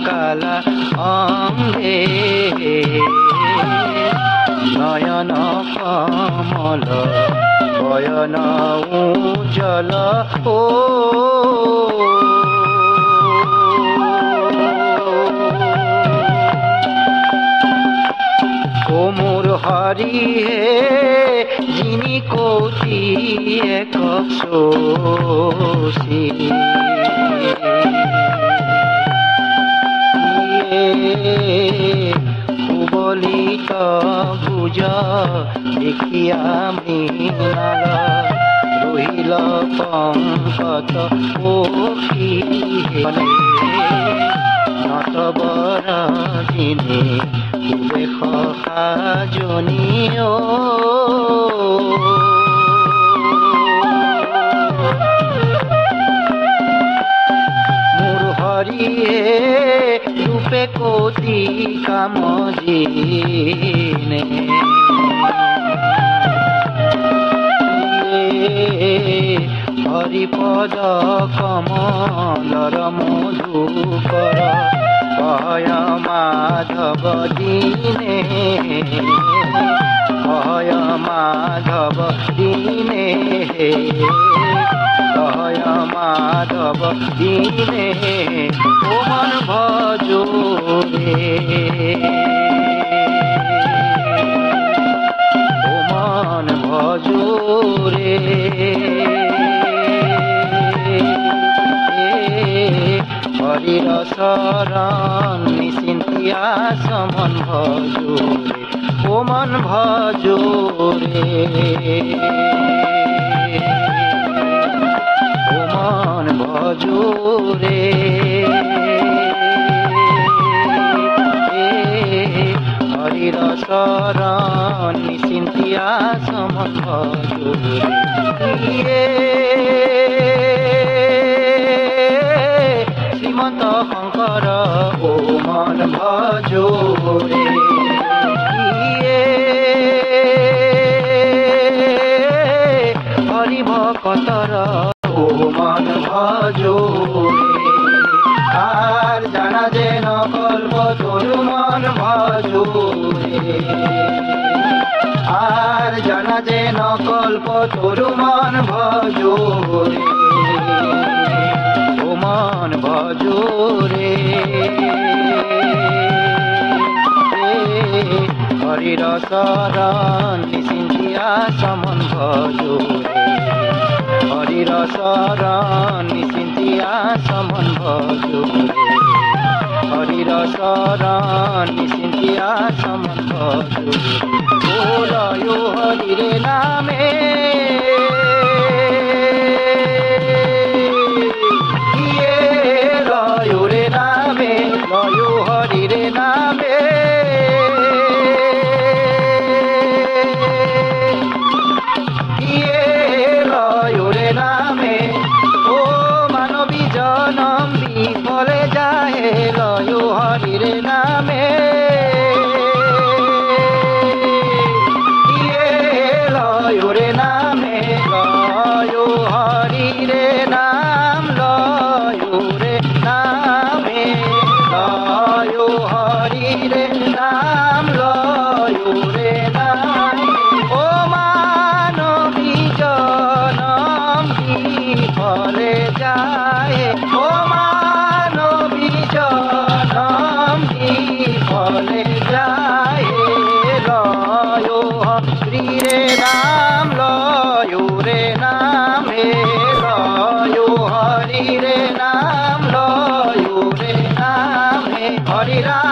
কালা অঙ্গে নয়ন কমল বয়ন উজ্জ্বল ও মোর হরি হে যিনি কোটি একক শোষী সুবলিত ভুজ দেখিয়া মৃণাল রহিল পঙ্কজ পক্ষী নটবর দিনে খুবে সখাজনী মোর হরিয়ে রূপে কোটি কামজিনে হরিপদ কমলর মধুকর কয় মাধব দিনে কয় মাধব দিনে কয় মাধব দিনে ও মন ভজো রে ও মন ভজো রে হরির শরণ নিশ্চিন্তিয়া সমন ভজো রে ও মন ভজো রে ও মন ভজো রে হরির শরণ নিশ্চিন্তিয়া সমন ভজো রে শ্রীমন্ত শঙ্কর ও মন ভজো রে হরি ভকতর ও মন ভজো রে আর জানা যে নকল্প তরু মন ভজো রে আর জানা যে নকল্প তরু মন ভজো রে ও মন ভজো রে হরির শরণ নিশ্চিন্তিয়া সমন ভজো রে হরির শরণ নিশ্চিন্তিয়া সমন ভজো রে হরির শরণ নিশ্চিন্তিয়া সমন ভজো রে ও লয় হরিরে নামে লয় রে নামে লয় হরিরে নামে নামে ও মানবী জনম বিফলে যায় লয় হরির নামে লয় রে নামে লয় হরির নাম লয় রে নামে লয় হরির নাম লয় রে নামে ও মানবী জনম বিফলে যায় ও মানবী জনম বিফলে যায় লয় হরিরে নাম লয় রে নামে লয় হরিরে নাম লয় রে নামে হরি রাম